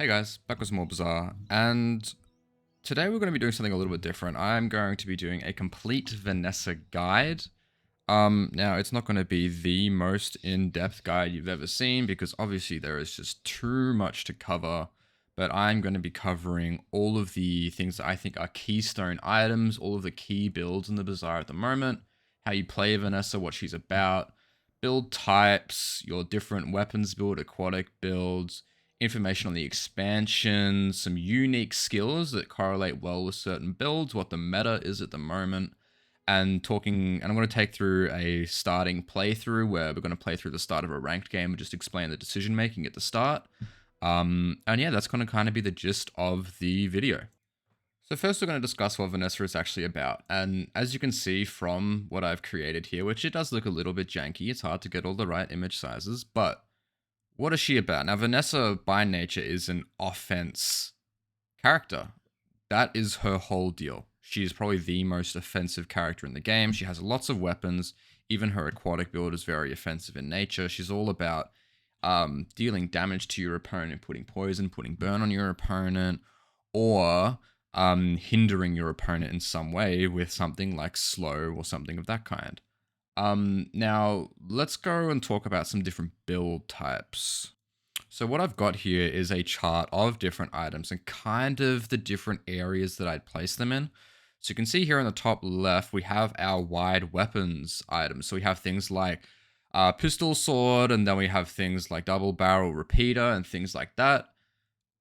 Hey guys, back with some more Bazaar, and today we're going to be doing something a little bit different. I'm going to be doing a complete Vanessa guide. Now it's not going to be the most in-depth guide you've ever seen because obviously there is just too much to cover, but I'm going to be covering all of the things that I think are keystone items, all of the key builds in the Bazaar at the moment, how you play Vanessa, what she's about, build types, your different weapons build, aquatic builds, information on the expansion, some unique skills that correlate well with certain builds, what the meta is at the moment, and I'm going to take through a starting playthrough where we're going to play through the start of a ranked game and just explain the decision making at the start. And yeah, that's going to kind of be the gist of the video. So first we're going to discuss what Vanessa is actually about. And as you can see from what I've created here, which it does look a little bit janky, it's hard to get all the right image sizes, but what is she about? Now, Vanessa by nature is an offense character. That is her whole deal. She is probably the most offensive character in the game. She has lots of weapons. Even her aquatic build is very offensive in nature. She's all about dealing damage to your opponent, putting poison, putting burn on your opponent, or hindering your opponent in some way with something like slow or something of that kind. Now let's go and talk about some different build types. So what I've got here is a chart of different items and kind of the different areas that I'd place them in. So you can see here on the top left, we have our wide weapons items. So we have things like pistol, sword, and then we have things like double barrel repeater and things like that.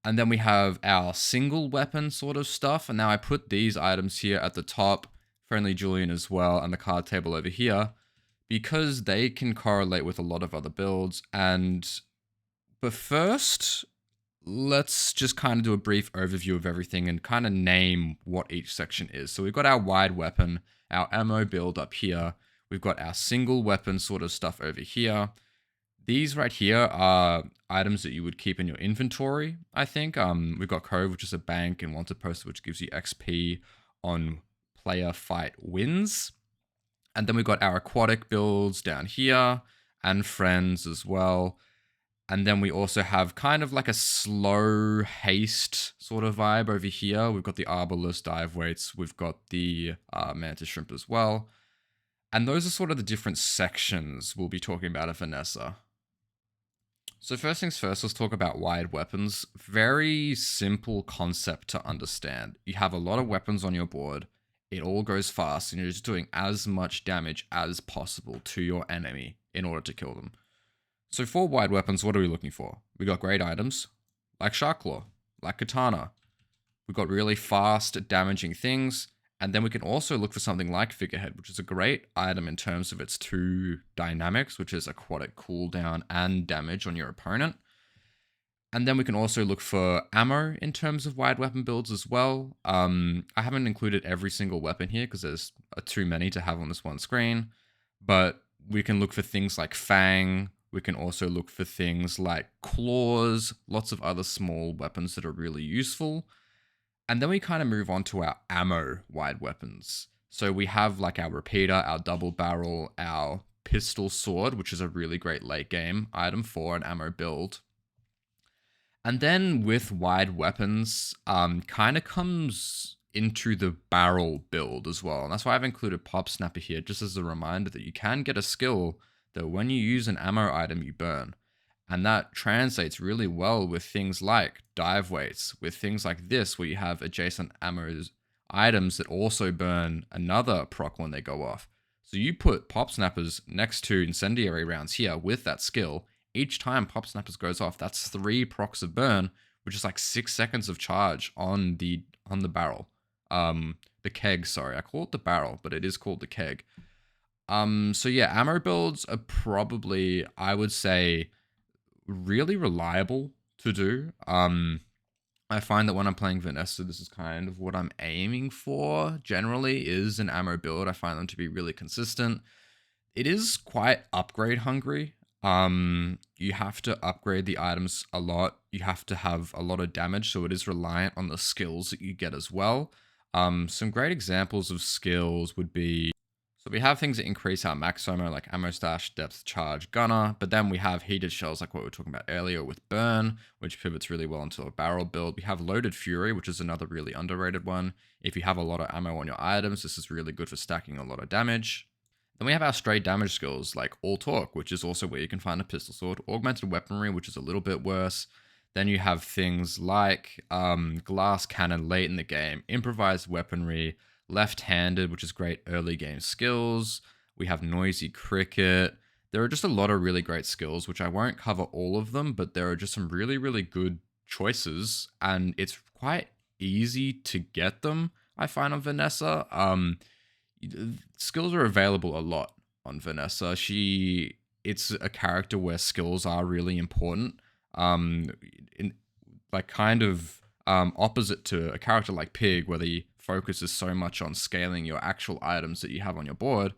And then we have our single weapon sort of stuff. And now I put these items here at the top, Friendly Julian as well, and the card table over here, because they can correlate with a lot of other builds. But first, let's just kind of do a brief overview of everything and kind of name what each section is. So we've got our wide weapon, our ammo build up here. We've got our single weapon sort of stuff over here. These right here are items that you would keep in your inventory, I think. We've got Cove, which is a bank, and Wanted Poster, which gives you XP on player fight wins. And then we've got our aquatic builds down here and friends as well. And then we also have kind of like a slow haste sort of vibe over here. We've got the arborless dive weights. We've got the mantis shrimp as well. And those are sort of the different sections we'll be talking about at Vanessa. So first things first, let's talk about wide weapons. Very simple concept to understand. You have a lot of weapons on your board. It all goes fast, and you're just doing as much damage as possible to your enemy in order to kill them. So for wide weapons, what are we looking for? We got great items, like Shark Claw, like Katana. We've got really fast, damaging things, and then we can also look for something like Figurehead, which is a great item in terms of its two dynamics, which is aquatic cooldown and damage on your opponent. And then we can also look for ammo in terms of wide weapon builds as well. I haven't included every single weapon here because there's too many to have on this one screen. But we can look for things like Fang. We can also look for things like Claws, lots of other small weapons that are really useful. And then we kind of move on to our ammo wide weapons. So we have like our repeater, our double barrel, our pistol sword, which is a really great late game item for an ammo build. And then with wide weapons, kind of comes into the barrel build as well. And that's why I've included Pop Snapper here, just as a reminder that you can get a skill that when you use an ammo item, you burn. And that translates really well with things like dive weights, with things like this, where you have adjacent ammo items that also burn another proc when they go off. So you put Pop Snappers next to incendiary rounds here with that skill. Each time Pop Snappers goes off, that's 3 procs of burn, which is like 6 seconds of charge on the barrel. The keg, sorry. I call it the barrel, but it is called the keg. So yeah, ammo builds are probably, I would say, really reliable to do. I find that when I'm playing Vanessa, this is kind of what I'm aiming for generally, is an ammo build. I find them to be really consistent. It is quite upgrade hungry. You have to upgrade the items a lot. You have to have a lot of damage, so it is reliant on the skills that you get as well. Some great examples of skills would be, So we have things that increase our max ammo, like ammo stash, depth charge, gunner, but then we have heated shells like what we were talking about earlier with burn, which pivots really well into a barrel build. We have loaded fury, which is another really underrated one. If you have a lot of ammo on your items, this is really good for stacking a lot of damage. Then we have our straight damage skills like all torque, which is also where you can find a pistol sword, augmented weaponry, which is a little bit worse. Then you have things like glass cannon late in the game, improvised weaponry, left-handed, which is great early game skills. We have noisy cricket. There are just a lot of really great skills, which I won't cover all of them, but there are just some really, really good choices, and it's quite easy to get them, I find, on Vanessa. Skills are available a lot on Vanessa. It's a character where skills are really important. Um, in like kind of opposite to a character like Pig, where the focus is so much on scaling your actual items that you have on your board,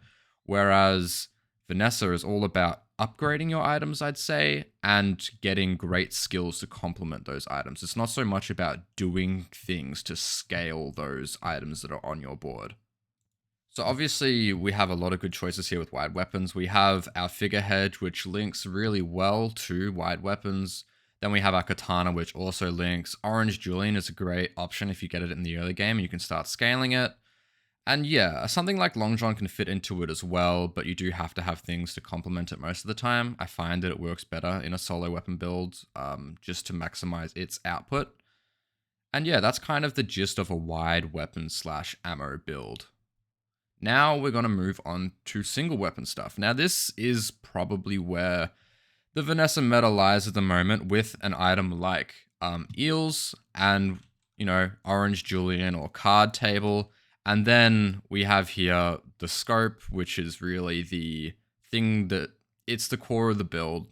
whereas Vanessa is all about upgrading your items, I'd say, and getting great skills to complement those items. It's not so much about doing things to scale those items that are on your board. So obviously we have a lot of good choices here with wide weapons. We have our figurehead, which links really well to wide weapons. Then we have our katana, which also links. Orange Julian is a great option if you get it in the early game and you can start scaling it. And yeah, something like Long John can fit into it as well, but you do have to have things to complement it most of the time. I find that it works better in a solo weapon build, just to maximize its output. And yeah, that's kind of the gist of a wide weapon slash ammo build. Now we're going to move on to single weapon stuff. Now this is probably where the Vanessa meta lies at the moment, with an item like eels and, Orange Julian or card table. And then we have here the scope, which is really the thing that it's the core of the build.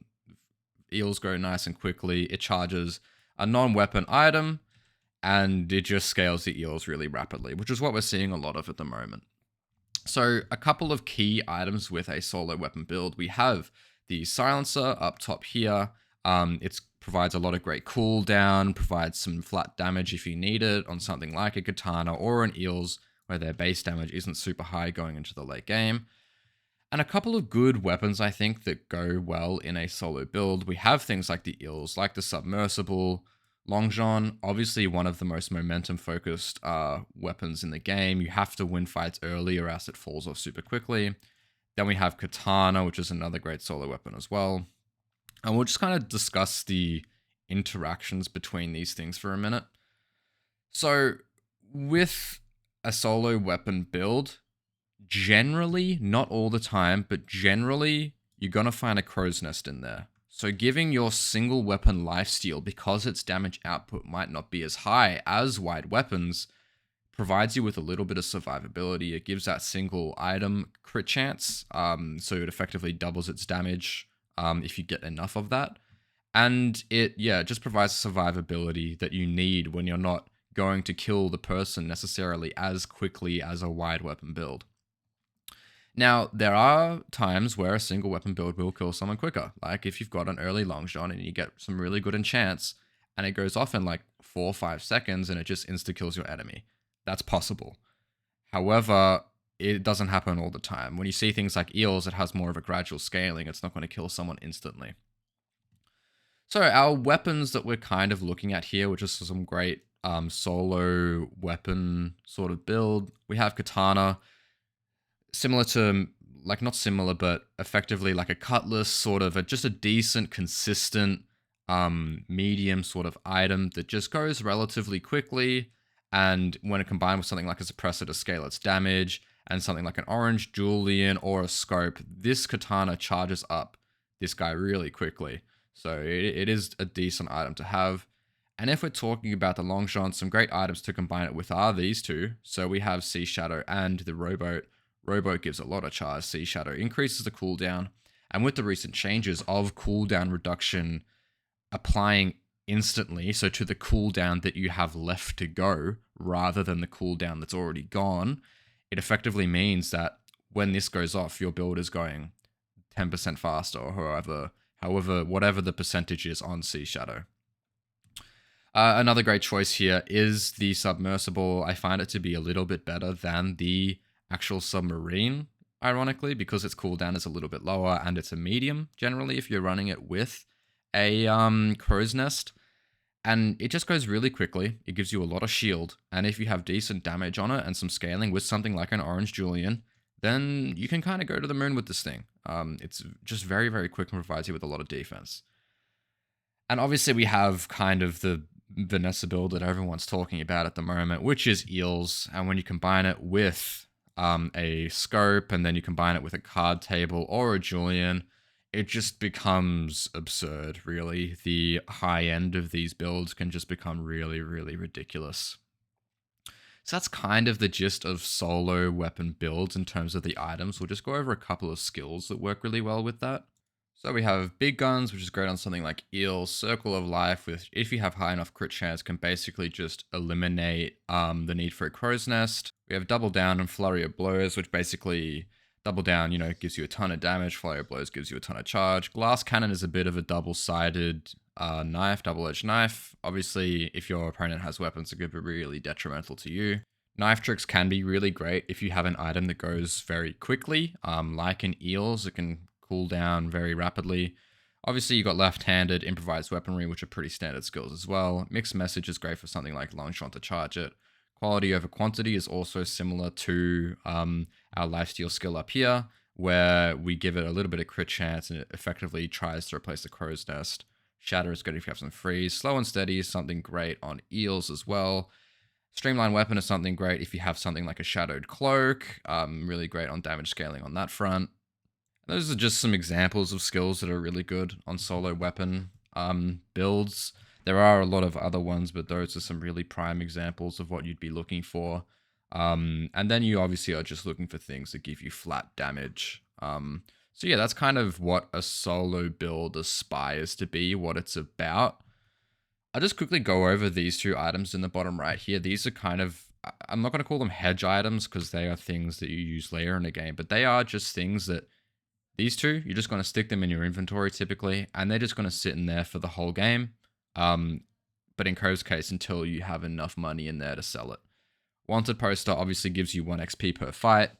Eels go nice and quickly. It charges a non-weapon item and it just scales the eels really rapidly, which is what we're seeing a lot of at the moment. So a couple of key items with a solo weapon build. We have the silencer up top here. It provides a lot of great cooldown, provides some flat damage if you need it on something like a katana or an eels, where their base damage isn't super high going into the late game. And a couple of good weapons, I think, that go well in a solo build. We have things like the eels, like the submersible. Long John, obviously one of the most momentum-focused weapons in the game. You have to win fights early or else it falls off super quickly. Then we have Katana, which is another great solo weapon as well. And we'll just kind of discuss the interactions between these things for a minute. So, with a solo weapon build, generally, not all the time, but generally, you're going to find a crow's nest in there. So giving your single weapon lifesteal, because its damage output might not be as high as wide weapons, provides you with a little bit of survivability. It gives that single item crit chance, so it effectively doubles its damage if you get enough of that. And it just provides survivability that you need when you're not going to kill the person necessarily as quickly as a wide weapon build. Now, there are times where a single weapon build will kill someone quicker. Like if you've got an early long shot and you get some really good enchants and it goes off in like 4 or 5 seconds and it just insta-kills your enemy. That's possible. However, it doesn't happen all the time. When you see things like eels, it has more of a gradual scaling. It's not going to kill someone instantly. So our weapons that we're kind of looking at here, which is some great solo weapon sort of build. We have Katana, similar to, like, not similar, but effectively like a cutlass, sort of just a decent, consistent, medium sort of item that just goes relatively quickly. And when it combined with something like a suppressor to scale its damage, and something like an Orange Julian or a scope, this katana charges up this guy really quickly. So it is a decent item to have. And if we're talking about the long shot, some great items to combine it with are these two. So we have Sea Shadow and the Rowboat. Rowboat gives a lot of charge. Sea Shadow increases the cooldown. And with the recent changes of cooldown reduction applying instantly, so to the cooldown that you have left to go, rather than the cooldown that's already gone, it effectively means that when this goes off, your build is going 10% faster, or whatever the percentage is on Sea Shadow. Another great choice here is the submersible. I find it to be a little bit better than the actual submarine. ironically, because its cooldown is a little bit lower and it's a medium generally if you're running it with a crow's nest. And it just goes really quickly. It gives you a lot of shield. And if you have decent damage on it and some scaling with something like an Orange Julian, then you can kind of go to the moon with this thing. It's just very, very quick and provides you with a lot of defense. And obviously we have kind of the Vanessa build that everyone's talking about at the moment, which is Eels. And when you combine it with a scope and then you combine it with a card table or a Julian, it just becomes absurd, really. The high end of these builds can just become really, really ridiculous. So that's kind of the gist of solo weapon builds in terms of the items. We'll just go over a couple of skills that work really well with that. So we have big guns, which is great on something like Eel. Circle of Life, which if you have high enough crit chance, can basically just eliminate the need for a crow's nest. We have Double Down and Flurry of Blows, which basically Double Down, gives you a ton of damage. Flurry of Blows gives you a ton of charge. Glass Cannon is a bit of a double-sided knife, double-edged knife. Obviously, if your opponent has weapons, it could be really detrimental to you. Knife tricks can be really great if you have an item that goes very quickly, like in Eels. It can cool down very rapidly. Obviously, you got left-handed, improvised weaponry, which are pretty standard skills as well. Mixed Message is great for something like Longshot to charge it. Quality over quantity is also similar to our lifesteal skill up here, where we give it a little bit of crit chance and it effectively tries to replace the crow's nest. Shatter is good if you have some freeze. Slow and Steady is something great on Eels as well. Streamline Weapon is something great if you have something like a Shadowed Cloak. Really great on damage scaling on that front. Those are just some examples of skills that are really good on solo weapon builds. There are a lot of other ones, but those are some really prime examples of what you'd be looking for. And then you obviously are just looking for things that give you flat damage. So yeah, that's kind of what a solo build aspires to be, what it's about. I'll just quickly go over these two items in the bottom right here. These are kind of, I'm not going to call them hedge items because they are things that you use later in a game, but they are just things that these two, you're just going to stick them in your inventory typically, and they're just going to sit in there for the whole game. But in Cove's case, until you have enough money in there to sell it. Wanted Poster obviously gives you 1 XP per fight,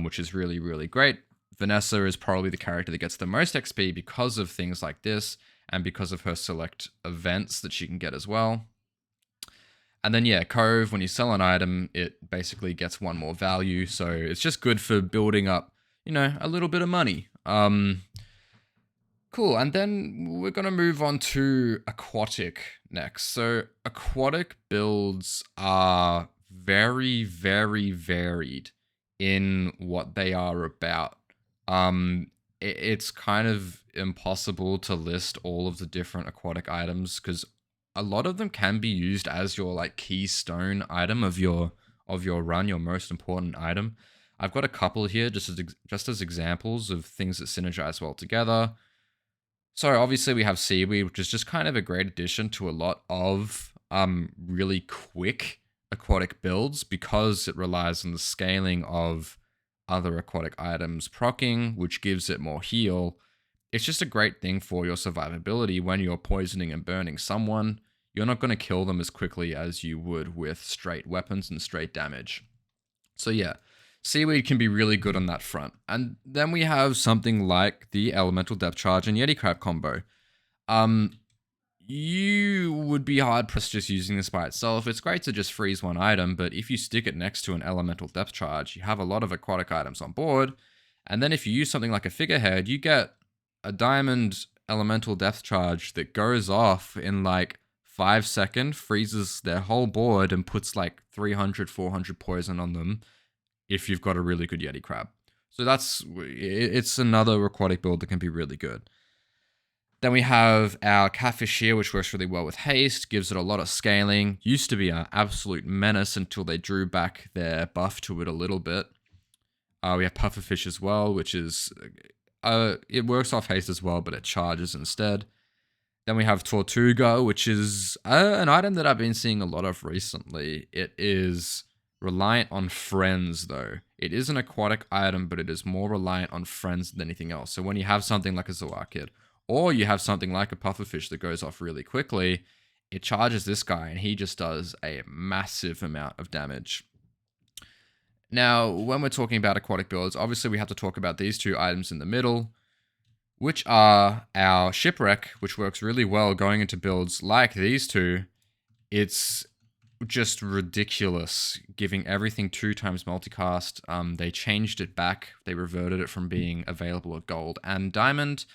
which is really, really great. Vanessa is probably the character that gets the most XP because of things like this, and because of her select events that she can get as well. And then yeah, Cove, when you sell an item, it basically gets 1 more value, so it's just good for building up, a little bit of money. Cool, and then we're going to move on to aquatic next. So aquatic builds are very, very varied in what they are about. It's kind of impossible to list all of the different aquatic items because a lot of them can be used as your like keystone item of your run, your most important item. I've got a couple here just as examples of things that synergize well together. So obviously we have Seaweed, which is just kind of a great addition to a lot of really quick aquatic builds because it relies on the scaling of other aquatic items proccing, which gives it more heal. It's just a great thing for your survivability when you're poisoning and burning someone. You're not going to kill them as quickly as you would with straight weapons and straight damage. So yeah, Seaweed can be really good on that front. And then we have something like the Elemental Depth Charge and Yeti Crab combo. You would be hard pressed just using this by itself. It's great to just freeze 1 item, but if you stick it next to an Elemental Depth Charge, you have a lot of aquatic items on board. And then if you use something like a Figurehead, you get a diamond Elemental Depth Charge that goes off in like 5 seconds, freezes their whole board, and puts like 300, 400 poison on them if you've got a really good Yeti Crab. So it's another aquatic build that can be really good. Then we have our Catfish here, which works really well with haste, gives it a lot of scaling. Used to be an absolute menace until they drew back their buff to it a little bit. We have Pufferfish as well, which is, it works off haste as well, but it charges instead. Then we have Tortuga, which is an item that I've been seeing a lot of recently. It is reliant on friends, though. It is an aquatic item, but it is more reliant on friends than anything else. So when you have something like a Zoarkid, or you have something like a Pufferfish that goes off really quickly, it charges this guy, and he just does a massive amount of damage. Now, when we're talking about aquatic builds, obviously we have to talk about these two items in the middle, which are our shipwreck, which works really well going into builds like these two. It's just ridiculous, giving everything 2x multicast. They changed it back. They reverted it from being available at gold and diamond,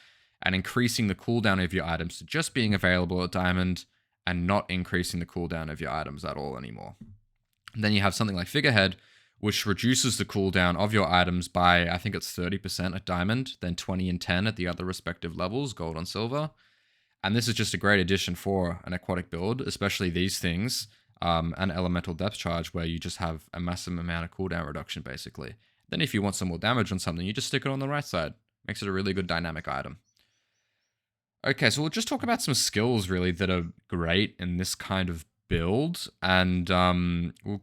and increasing the cooldown of your items to just being available at diamond, and not increasing the cooldown of your items at all anymore. And then you have something like Figurehead, which reduces the cooldown of your items by, I think it's 30% at diamond, then 20 and 10 at the other respective levels, gold and silver. And this is just a great addition for an aquatic build, especially these things, an elemental depth charge where you just have a massive amount of cooldown reduction, basically. Then if you want some more damage on something, you just stick it on the right side. Makes it a really good dynamic item. Okay, so we'll just talk about some skills, really, that are great in this kind of build. And we'll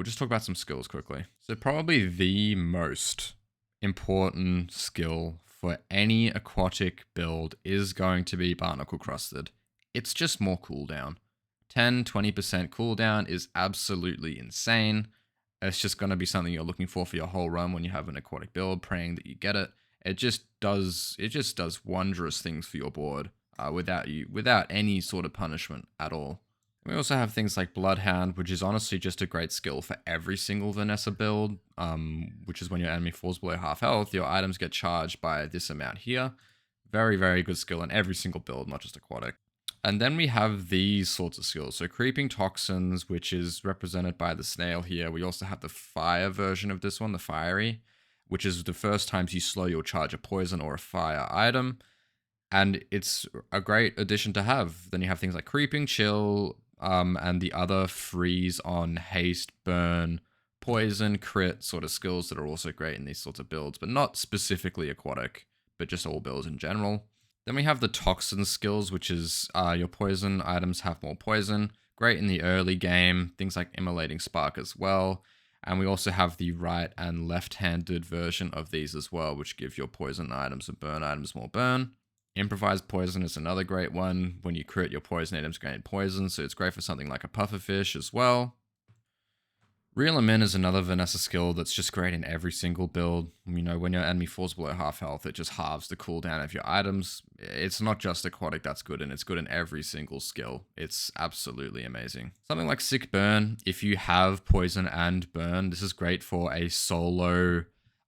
just talk about some skills quickly. So probably the most important skill for any aquatic build is going to be barnacle crusted. It's just more cooldown. 10-20% cooldown is absolutely insane. It's just going to be something you're looking for your whole run when you have an aquatic build, praying that you get it. It just does wondrous things for your board without any sort of punishment at all. We also have things like Bloodhound, which is honestly just a great skill for every single Vanessa build, which is when your enemy falls below half health, your items get charged by this amount here. Very, very good skill in every single build, not just aquatic. And then we have these sorts of skills. So Creeping Toxins, which is represented by the snail here. We also have the fire version of this one, the Fiery, which is the first times you slow your charge a poison or a fire item. And it's a great addition to have. Then you have things like Creeping Chill, and the other freeze on haste, burn, poison, crit sort of skills that are also great in these sorts of builds, but not specifically aquatic, but just all builds in general. Then we have the toxin skills, which is your poison items have more poison. Great in the early game, things like Immolating Spark as well. And we also have the right and left-handed version of these as well, which give your poison items and burn items more burn. Improvised Poison is another great one. When you crit, your poison items gain poison, so it's great for something like a pufferfish as well. Reel 'em in is another Vanessa skill that's just great in every single build. You know, when your enemy falls below half health, it just halves the cooldown of your items. It's not just aquatic that's good, and it's good in every single skill. It's absolutely amazing. Something like Sick Burn, if you have poison and burn, this is great for a solo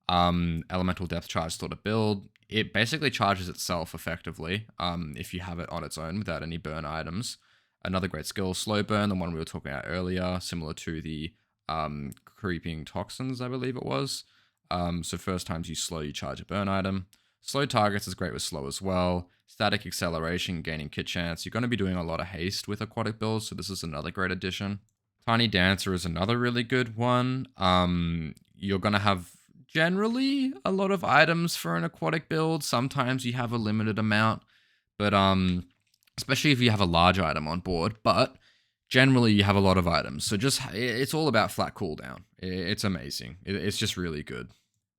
elemental depth charge sort of build. It basically charges itself effectively if you have it on its own without any burn items. Another great skill, Slow Burn, the one we were talking about earlier, similar to the Creeping Toxins, I believe it was. So first times you slow, you charge a burn item. Slow Targets is great with slow as well. Static Acceleration, gaining kit chance. You're going to be doing a lot of haste with aquatic builds, so this is another great addition. Tiny Dancer is another really good one. You're going to have generally a lot of items for an aquatic build. Sometimes you have a limited amount, but especially if you have a large item on board, but generally you have a lot of items. So just, it's all about flat cooldown. It's amazing. It's just really good.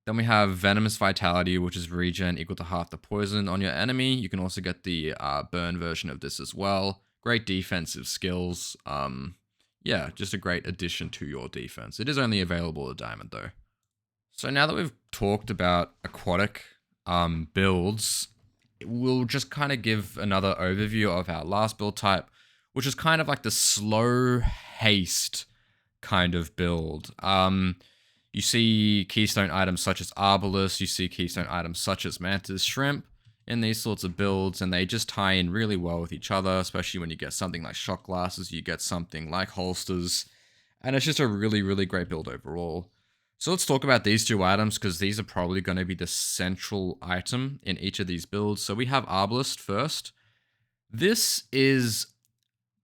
Then we have Venomous Vitality, which is regen equal to half the poison on your enemy. You can also get the burn version of this as well. Great defensive skills. Yeah, just a great addition to your defense. It is only available at Diamond though. So now that we've talked about aquatic builds, we'll just kind of give another overview of our last build type, which is kind of like the slow haste kind of build. You see keystone items such as Arbalest, you see keystone items such as Mantis Shrimp in these sorts of builds, and they just tie in really well with each other, especially when you get something like shot glasses, you get something like holsters, and it's just a really, really great build overall. So let's talk about these two items, because these are probably going to be the central item in each of these builds. So we have Arbalest first. This is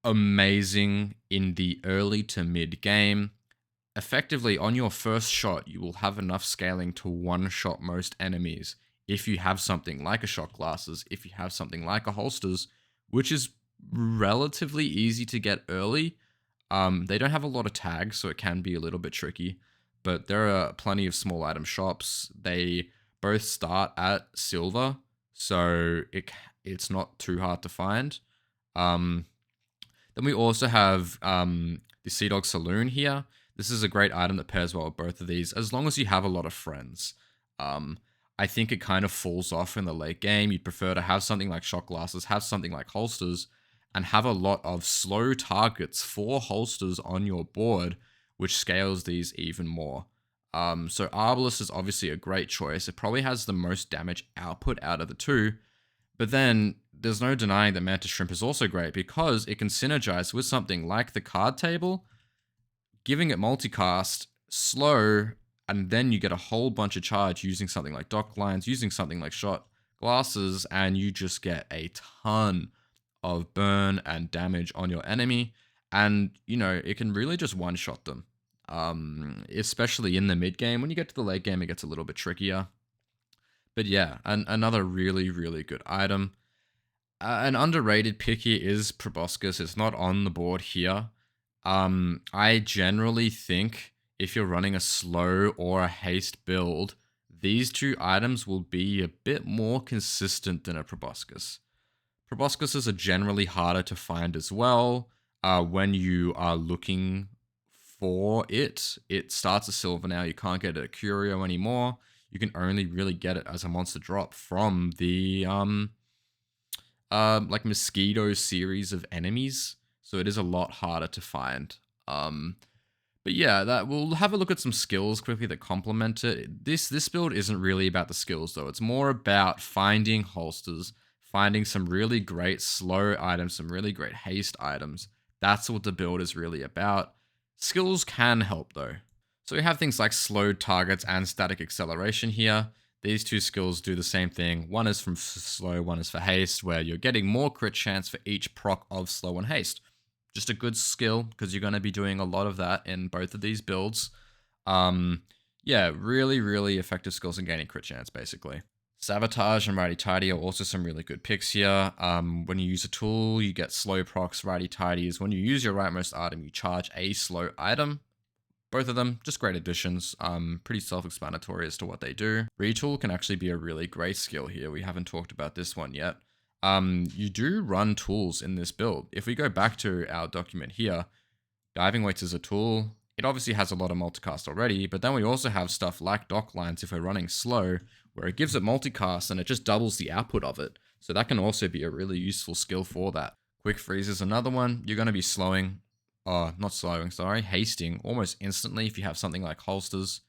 amazing in the early to mid game. Effectively, on your first shot, you will have enough scaling to one-shot most enemies if you have something like a shot glasses, if you have something like a holsters, which is relatively easy to get early. They don't have a lot of tags, so it can be a little bit tricky, but there are plenty of small item shops. They both start at silver, so it's not too hard to find. Then we also have the Sea Dog Saloon here. This is a great item that pairs well with both of these, as long as you have a lot of friends. I think it kind of falls off in the late game. You'd prefer to have something like shot glasses, have something like holsters, and have a lot of slow targets for holsters on your board, which scales these even more. So Arbalest is obviously a great choice. It probably has the most damage output out of the two, but then there's no denying that Mantis Shrimp is also great because it can synergize with something like the card table, giving it multicast, slow, and then you get a whole bunch of charge using something like dock lines, using something like shot glasses, and you just get a ton of burn and damage on your enemy. And, you know, it can really just one-shot them. Especially in the mid game. When you get to the late game, it gets a little bit trickier. But yeah, another really, really good item. An underrated pick here is Proboscis. It's not on the board here. I generally think if you're running a slow or a haste build, these two items will be a bit more consistent than a Proboscis. Proboscises are generally harder to find as well. When you are looking for it, it starts a silver now. You can't get it at Curio anymore. You can only really get it as a monster drop from the like mosquito series of enemies. So it is a lot harder to find. But yeah, that we'll have a look at some skills quickly that complement it. This build isn't really about the skills though. It's more about finding holsters, finding some really great slow items, some really great haste items. That's what the build is really about. Skills can help though. So we have things like slowed targets and static acceleration here. These two skills do the same thing. One is from slow, one is for haste, where you're getting more crit chance for each proc of slow and haste. Just a good skill, because you're going to be doing a lot of that in both of these builds. Yeah, really, really effective skills in gaining crit chance, basically. Sabotage and Righty Tidy are also some really good picks here. When you use a tool, you get slow procs. Righty Tidy is when you use your rightmost item, you charge a slow item. Both of them, just great additions. Pretty self-explanatory as to what they do. Retool can actually be a really great skill here. We haven't talked about this one yet. You do run tools in this build. If we go back to our document here, diving weights is a tool. It obviously has a lot of multicast already, but then we also have stuff like dock lines if we're running slow, where it gives it multicast and it just doubles the output of it. So that can also be a really useful skill for that. Quick freeze is another one. You're going to be hasting almost instantly if you have something like holsters.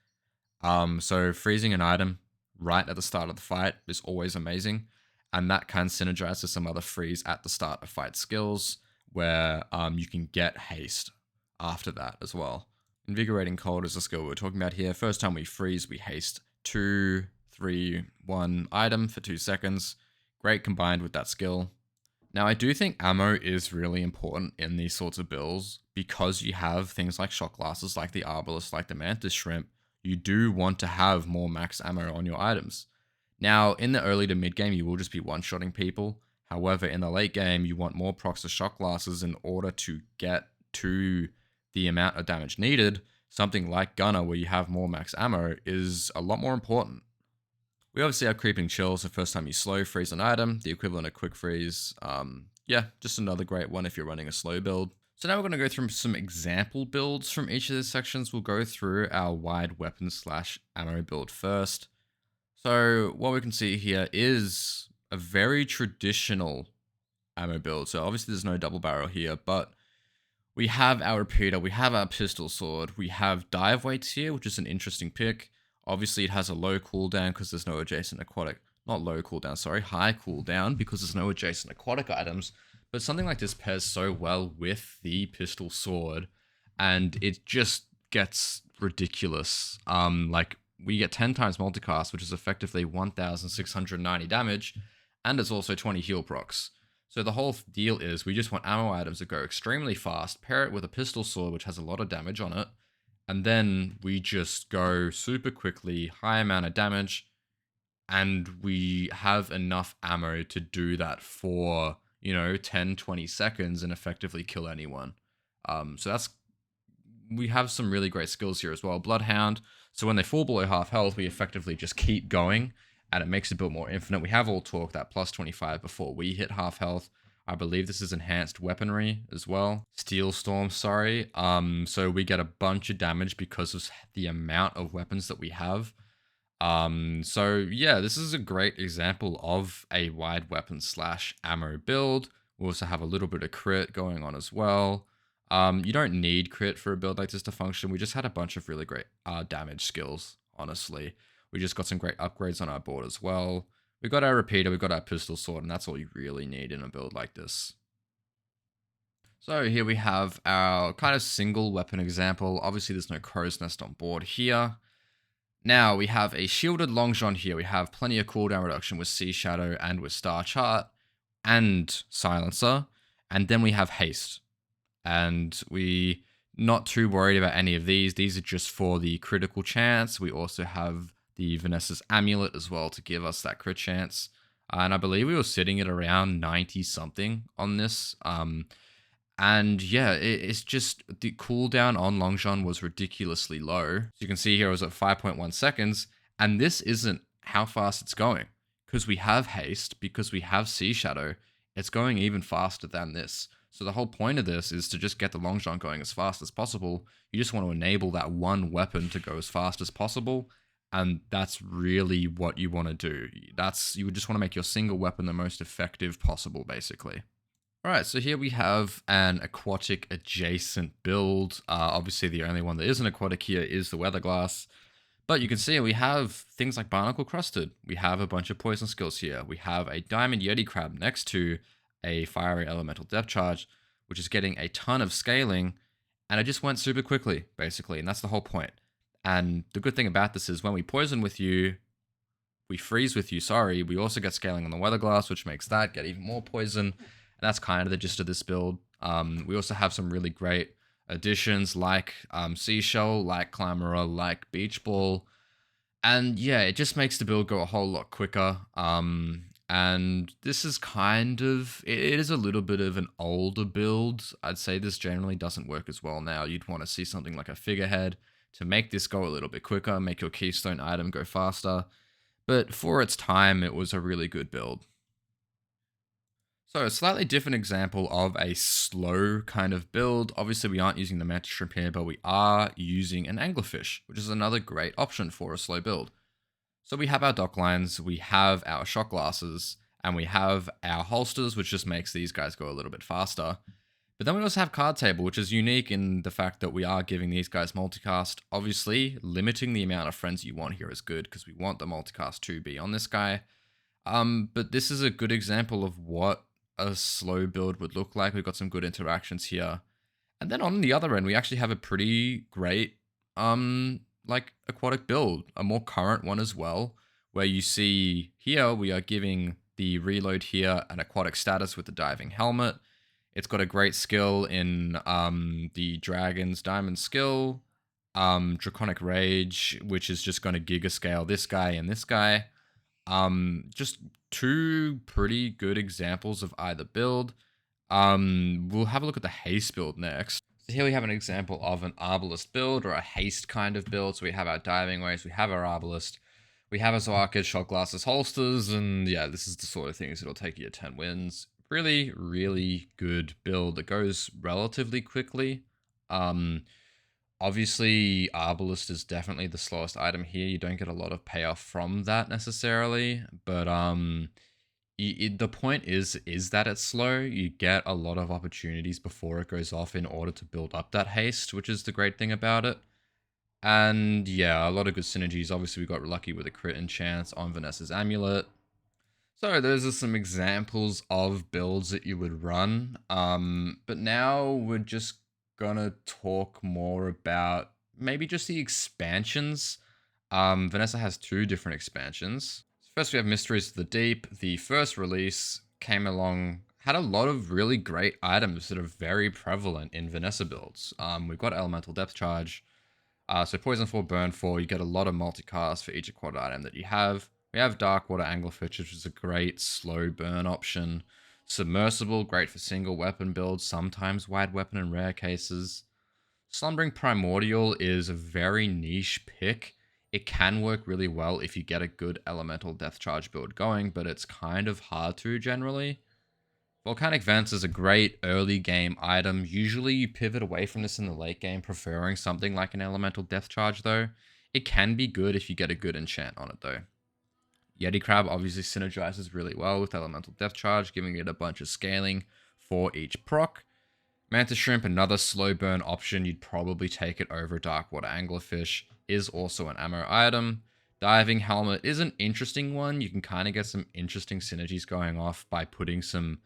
So freezing an item right at the start of the fight is always amazing. And that can synergize with some other freeze at the start of fight skills where you can get haste after that as well. Invigorating Cold is a skill we're talking about here. First time we freeze, we haste 2, 3, 1 item for 2 seconds. Great combined with that skill. Now, I do think ammo is really important in these sorts of builds because you have things like shot glasses, like the Arbalest, like the Mantis Shrimp. You do want to have more max ammo on your items. Now, in the early to mid game, you will just be one-shotting people. However, in the late game, you want more procs of shot glasses in order to get to the amount of damage needed. Something like Gunner, where you have more max ammo, is a lot more important. We obviously have Creeping Chill, so first time you slow freeze an item, the equivalent of Quick Freeze. Yeah, just another great one if you're running a slow build. So now we're going to go through some example builds from each of these sections. We'll go through our wide weapon / ammo build first. So what we can see here is a very traditional ammo build. So obviously there's no double barrel here, but we have our repeater, we have our pistol sword, we have dive weights here, which is an interesting pick. Obviously it has a low cooldown because there's no adjacent aquatic, not low cooldown, sorry, high cooldown because there's no adjacent aquatic items. But something like this pairs so well with the pistol sword and it just gets ridiculous. Like we get 10 times multicast, which is effectively 1,690 damage, and it's also 20 heal procs. So the whole deal is we just want ammo items that go extremely fast, pair it with a pistol sword, which has a lot of damage on it, and then we just go super quickly, high amount of damage, and we have enough ammo to do that for, 10, 20 seconds and effectively kill anyone. So we have some really great skills here as well. Bloodhound, so when they fall below half health, we effectively just keep going, and it makes the build more infinite. We have all talk that plus 25 before we hit half health. I believe this is enhanced weaponry as well. Steel Storm, sorry. So we get a bunch of damage because of the amount of weapons that we have. So yeah, this is a great example of a wide weapon slash ammo build. We also have a little bit of crit going on as well. You don't need crit for a build like this to function. We just had a bunch of really great damage skills, honestly. We just got some great upgrades on our board as well. We got our repeater, we got our pistol sword, and that's all you really need in a build like this. So here we have our kind of single weapon example. Obviously there's no crow's nest on board here. Now we have a shielded long john here. We have plenty of cooldown reduction with Sea Shadow and with Star Chart and Silencer. And then we have haste. And we not too worried about any of these. These are just for the critical chance. We also have the Vanessa's amulet as well to give us that crit chance. And I believe we were sitting at around 90 something on this. And yeah, it's just the cooldown on Long John was ridiculously low. So you can see here it was at 5.1 seconds. And this isn't how fast it's going. Because we have haste, because we have Sea Shadow, it's going even faster than this. So the whole point of this is to just get the Long John going as fast as possible. You just want to enable that one weapon to go as fast as possible. And that's really what you want to do. You would just want to make your single weapon the most effective possible, basically. Alright, so here we have an aquatic adjacent build. Obviously the only one that isn't aquatic here is the weather glass. But you can see we have things like barnacle crusted. We have a bunch of poison skills here. We have a diamond yeti crab next to a fiery elemental depth charge, which is getting a ton of scaling. And it just went super quickly, basically. And that's the whole point. And the good thing about this is when we poison with you, we freeze with you, sorry, we also get scaling on the weather glass, which makes that get even more poison. And that's kind of the gist of this build. We also have some really great additions like Seashell, like Clamora, like Beach Ball. And yeah, it just makes the build go a whole lot quicker. And this is kind of, it is a little bit of an older build. I'd say this generally doesn't work as well now. You'd want to see something like a figurehead to make this go a little bit quicker, make your keystone item go faster. But for its time, it was a really good build. So a slightly different example of a slow kind of build. Obviously we aren't using the mantis shrimp here, but we are using an anglerfish, which is another great option for a slow build. So we have our dock lines, we have our shot glasses, and we have our holsters, which just makes these guys go a little bit faster. But then we also have card table, which is unique in the fact that we are giving these guys multicast. Obviously, limiting the amount of friends you want here is good because we want the multicast to be on this guy. But this is a good example of what a slow build would look like. We've got some good interactions here. And then on the other end, we actually have a pretty great, like aquatic build, a more current one as well, where you see here, we are giving the reload here an aquatic status with the diving helmet. It's got a great skill in the Dragon's Diamond skill, Draconic Rage, which is just going to giga scale this guy and this guy. Just two pretty good examples of either build. We'll have a look at the haste build next. So here we have an example of an arbalist build or a haste kind of build. So we have our diving waves, we have our arbalist, we have our Zoarkid, shot glasses, holsters, and yeah, this is the sort of things that'll take you to 10 wins. Really, really good build that goes relatively quickly. Obviously, Arbalist is definitely the slowest item here. You don't get a lot of payoff from that necessarily, but the point is that it's slow. You get a lot of opportunities before it goes off in order to build up that haste, which is the great thing about it. And yeah, a lot of good synergies. Obviously, we got lucky with a crit and chance on Vanessa's amulet. So those are some examples of builds that you would run. But now we're just gonna talk more about maybe just the expansions. Vanessa has two different expansions. First, we have Mysteries of the Deep. The first release came along, had a lot of really great items that are very prevalent in Vanessa builds. We've got Elemental Depth Charge. So Poison 4, Burn 4, you get a lot of multicast for each aquatic item that you have. We have Darkwater Anglerfish, which is a great slow burn option. Submersible, great for single weapon builds, sometimes wide weapon in rare cases. Slumbering Primordial is a very niche pick. It can work really well if you get a good elemental death charge build going, but it's kind of hard to generally. Volcanic Vents is a great early game item. Usually you pivot away from this in the late game, preferring something like an Elemental Death Charge though. It can be good if you get a good enchant on it though. Yeti Crab obviously synergizes really well with Elemental Death Charge, giving it a bunch of scaling for each proc. Mantis Shrimp, another slow burn option, you'd probably take it over Darkwater Anglerfish, is also an ammo item. Diving Helmet is an interesting one. You can kind of get some interesting synergies going off by putting some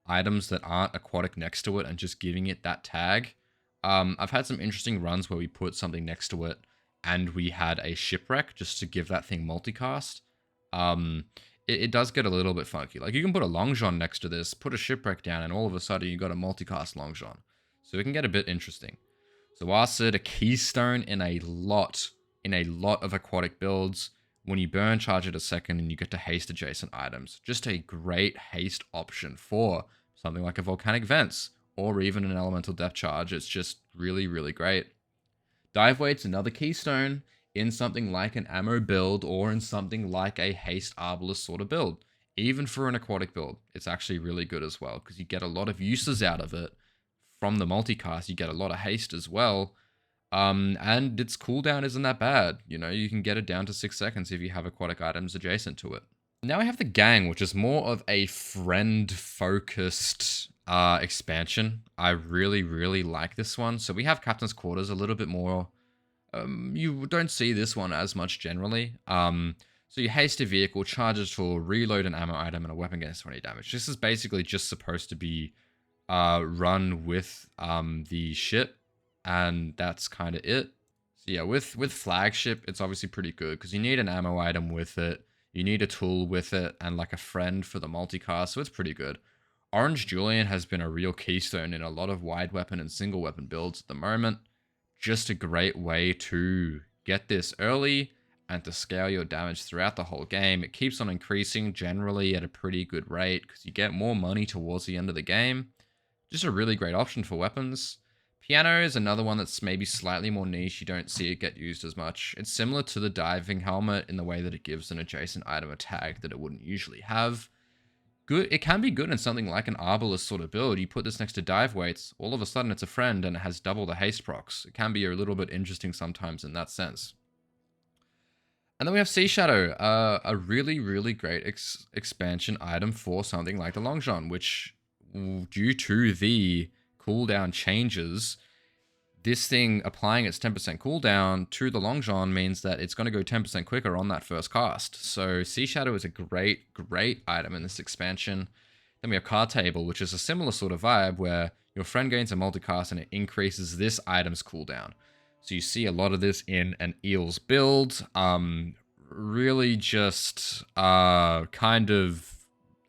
items that aren't aquatic next to it and just giving it that tag. I've had some interesting runs where we put something next to it and we had a shipwreck just to give that thing multicast. Um, it does get a little bit funky. Like you can put a long john next to this, put a shipwreck down, and all of a sudden you got a multicast long john. So it can get a bit interesting. So Acid, a keystone in a lot of aquatic builds. When you burn, charge it a second, and you get to haste adjacent items. Just a great haste option for something like a Volcanic Vents or even an Elemental Depth Charge. It's just really, really great. Dive Weight's another keystone in something like an ammo build or in something like a haste arbalist sort of build. Even for an aquatic build, it's actually really good as well because you get a lot of uses out of it. From the multicast, you get a lot of haste as well. And its cooldown isn't that bad. You know, you can get it down to 6 seconds if you have aquatic items adjacent to it. Now we have the Gang, which is more of a friend-focused expansion. I really, really like this one. So we have Captain's Quarters a little bit more. You don't see this one as much generally. So you haste a vehicle, charges for reload an ammo item, and a weapon gets 20 damage. This is basically just supposed to be run with the ship, and that's kind of it. So yeah, with Flagship, it's obviously pretty good because you need an ammo item with it, you need a tool with it, and like a friend for the multicast, so it's pretty good. Orange Julian has been a real keystone in a lot of wide weapon and single weapon builds at the moment. Just a great way to get this early and to scale your damage throughout the whole game. It keeps on increasing generally at a pretty good rate because you get more money towards the end of the game. Just a really great option for weapons. Piano is another one that's maybe slightly more niche. You don't see it get used as much. It's similar to the diving helmet in the way that it gives an adjacent item a tag that it wouldn't usually have. Good. It can be good in something like an Arbalist sort of build. You put this next to dive weights, all of a sudden it's a friend and it has double the haste procs. It can be a little bit interesting sometimes in that sense. And then we have Sea Shadow, a really, really great expansion item for something like the Long John, which, due to the cooldown changes, this thing applying its 10% cooldown to the Long John means that it's going to go 10% quicker on that first cast. So Sea Shadow is a great, great item in this expansion. Then we have Card Table, which is a similar sort of vibe where your friend gains a multicast and it increases this item's cooldown. So you see a lot of this in an Eels build. Really just kind of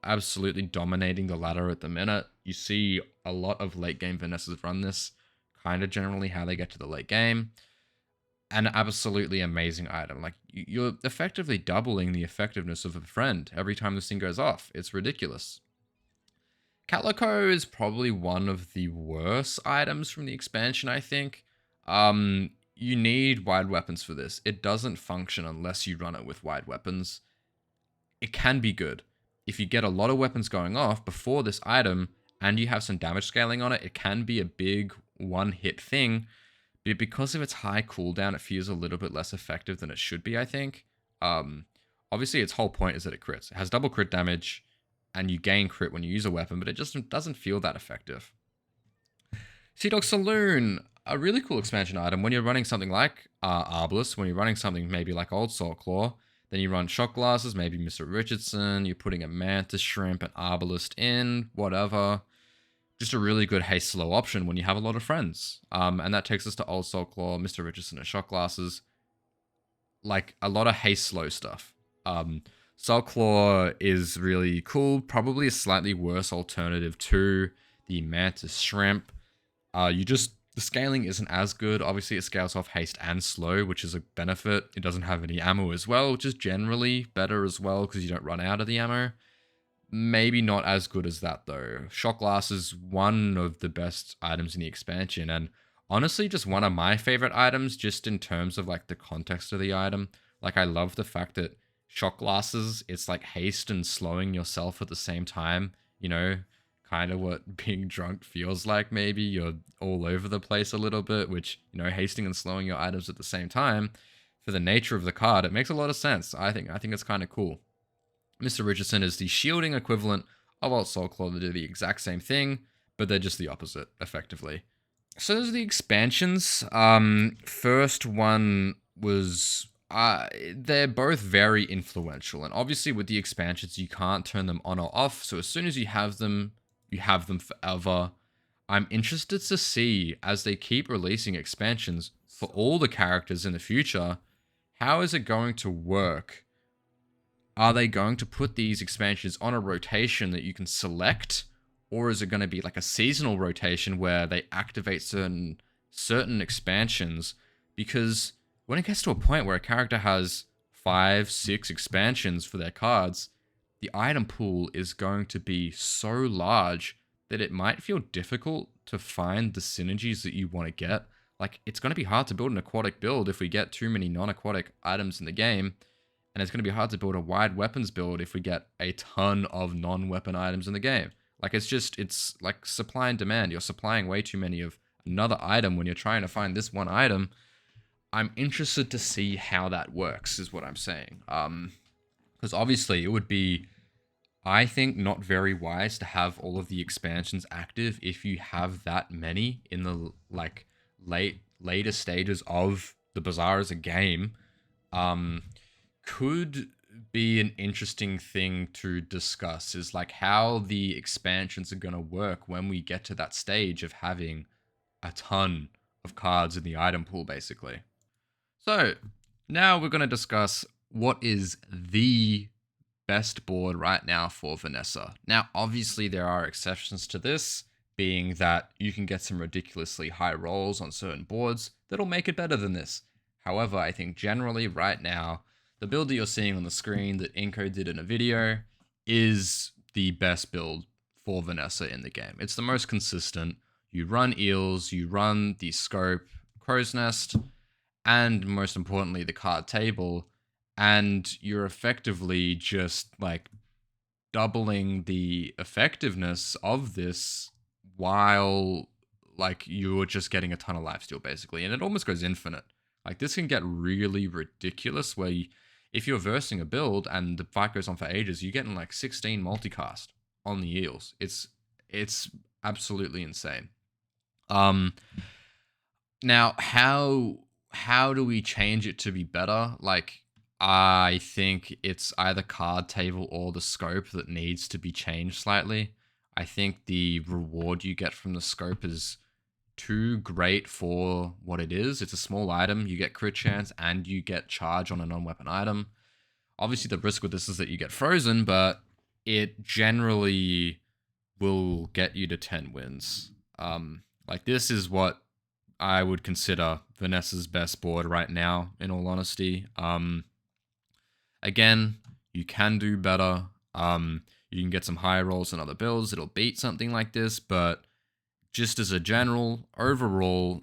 absolutely dominating the ladder at the minute. You see a lot of late game Vanessas run this, kind of generally how they get to the late game. An absolutely amazing item. Like, you're effectively doubling the effectiveness of a friend every time this thing goes off. It's ridiculous. Catloco is probably one of the worst items from the expansion, I think. You need wide weapons for this. It doesn't function unless you run it with wide weapons. It can be good. If you get a lot of weapons going off before this item and you have some damage scaling on it, it can be a big one-hit thing. But because of its high cooldown, it feels a little bit less effective than it should be, I think. Obviously, its whole point is that it crits. It has double crit damage, and you gain crit when you use a weapon, but it just doesn't feel that effective. Sea Dog Saloon, a really cool expansion item. When you're running something like Arbalest, when you're running something maybe like Old Salt Claw, then you run Shot Glasses, maybe Mr. Richardson, you're putting a Mantis Shrimp, an Arbalest in, whatever. Just a really good haste slow option when you have a lot of friends. And that takes us to Old Salt Claw, Mr. Richardson, and Shot Glasses. Like, a lot of haste slow stuff. Salt Claw is really cool, probably a slightly worse alternative to the Mantis Shrimp. The scaling isn't as good. Obviously, it scales off haste and slow, which is a benefit. It doesn't have any ammo as well, which is generally better as well because you don't run out of the ammo. Maybe not as good as that though. Shot Glass is one of the best items in the expansion, and honestly just one of my favorite items just in terms of like the context of the item. Like, I love the fact that Shot Glasses, it's like haste and slowing yourself at the same time, you know, kind of what being drunk feels like. Maybe you're all over the place a little bit, which, hasting and slowing your items at the same time, for the nature of the card, it makes a lot of sense. I think it's kind of cool. Mr. Richardson is the shielding equivalent of Alt Soulclaw. They do the exact same thing, but they're just the opposite, effectively. So those are the expansions. First one was they're both very influential, and obviously with the expansions you can't turn them on or off. So as soon as you have them forever. I'm interested to see, as they keep releasing expansions for all the characters in the future, how is it going to work? Are they going to put these expansions on a rotation that you can select, or is it going to be like a seasonal rotation where they activate certain expansions? Because when it gets to a point where a character has 5, 6 expansions for their cards, the item pool is going to be so large that it might feel difficult to find the synergies that you want to get. Like, it's going to be hard to build an aquatic build if we get too many non-aquatic items in the game. And it's going to be hard to build a wide weapons build if we get a ton of non-weapon items in the game. Like, it's like supply and demand. You're supplying way too many of another item when you're trying to find this one item. I'm interested to see how that works, is what I'm saying. Because obviously it would be, I think, not very wise to have all of the expansions active if you have that many in the like later stages of the Bazaar as a game. Could be an interesting thing to discuss, is like how the expansions are going to work when we get to that stage of having a ton of cards in the item pool, basically. So now we're going to discuss what is the best board right now for Vanessa. Now, obviously there are exceptions to this, being that you can get some ridiculously high rolls on certain boards that'll make it better than this. However, I think generally right now, the build that you're seeing on the screen that Inko did in a video is the best build for Vanessa in the game. It's the most consistent. You run eels, you run the scope, crow's nest, and most importantly, the card table, and you're effectively just like doubling the effectiveness of this while like you're just getting a ton of lifesteal, basically, and it almost goes infinite. Like, this can get really ridiculous where if you're versing a build and the fight goes on for ages, you're getting like 16 multicast on the eels. It's absolutely insane. Now how do we change it to be better? Like, I think it's either card table or the scope that needs to be changed slightly. I think the reward you get from the scope is too great for what it is. It's a small item. You get crit chance and you get charge on a non-weapon item. Obviously, the risk with this is that you get frozen, but it generally will get you to 10 wins. Like, this is what I would consider Vanessa's best board right now, in all honesty. Again, you can do better. You can get some higher rolls in other builds. It'll beat something like this, but just as a general, overall,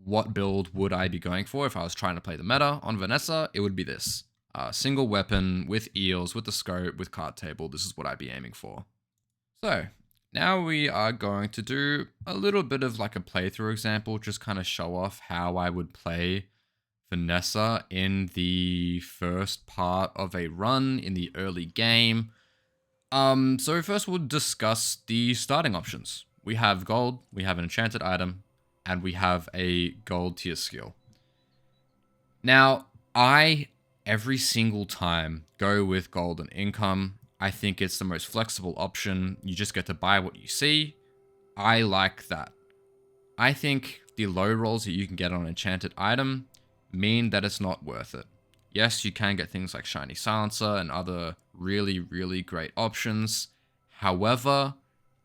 what build would I be going for if I was trying to play the meta on Vanessa? It would be this. Single weapon, with eels, with the scope, with card table. This is what I'd be aiming for. So, now we are going to do a little bit of like a playthrough example, just kind of show off how I would play Vanessa in the first part of a run in the early game. So first we'll discuss the starting options. We have gold, we have an enchanted item, and we have a gold tier skill. Now, I, every single time, go with gold and income. I think it's the most flexible option. You just get to buy what you see. I like that. I think the low rolls that you can get on an enchanted item mean that it's not worth it. Yes, you can get things like Shiny Silencer and other really, really great options. However,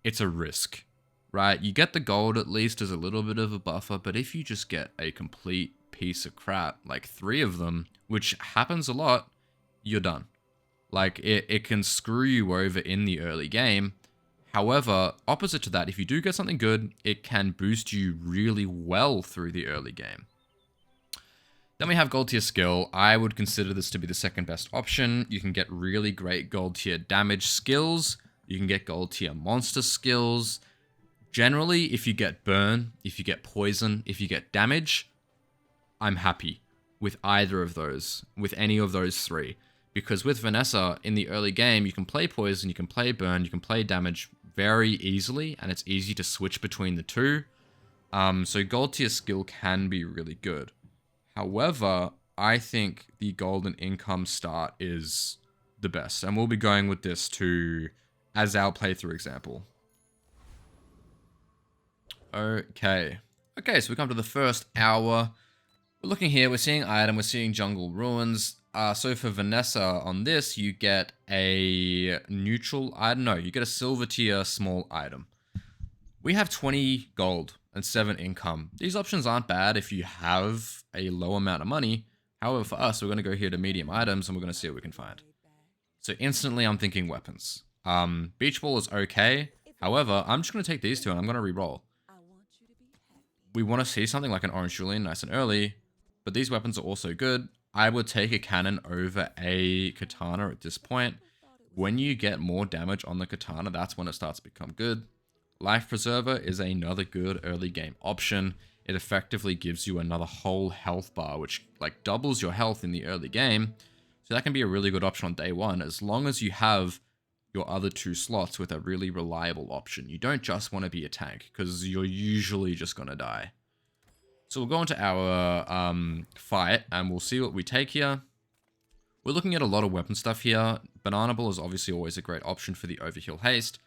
it's a risk, right? You get the gold at least as a little bit of a buffer, but if you just get a complete piece of crap, like 3 of them, which happens a lot, you're done. Like, it can screw you over in the early game. However, opposite to that, if you do get something good, it can boost you really well through the early game. Then we have gold tier skill. I would consider this to be the second best option. You can get really great gold tier damage skills You can get gold tier monster skills. Generally, if you get burn, if you get poison, if you get damage, I'm happy with either of those, with any of those three. Because with Vanessa, in the early game, you can play poison, you can play burn, you can play damage very easily, and it's easy to switch between the two. So gold tier skill can be really good. However, I think the golden income start is the best. And we'll be going with this as our playthrough example. Okay. Okay, so we come to the first hour. We're looking here, we're seeing item, we're seeing jungle ruins. So for Vanessa on this, you get a neutral item. No, you get a silver tier small item. We have 20 gold and 7 income. These options aren't bad if you have a low amount of money. However, for us, we're going to go here to medium items and we're going to see what we can find. So instantly, I'm thinking weapons. Beach ball is okay. However, I'm just going to take these two and I'm going to re-roll. We want to see something like an orange Julian nice and early, but these weapons are also good. I would take a cannon over a katana at this point. When you get more damage on the katana, that's when it starts to become good. Life Preserver is another good early game option. It effectively gives you another whole health bar, which like doubles your health in the early game. So that can be a really good option on day one, as long as you have your other 2 slots with a really reliable option. You don't just want to be a tank, because you're usually just going to die. So we'll go into our fight, and we'll see what we take here. We're looking at a lot of weapon stuff here. Banana Ball is obviously always a great option for the overheal haste.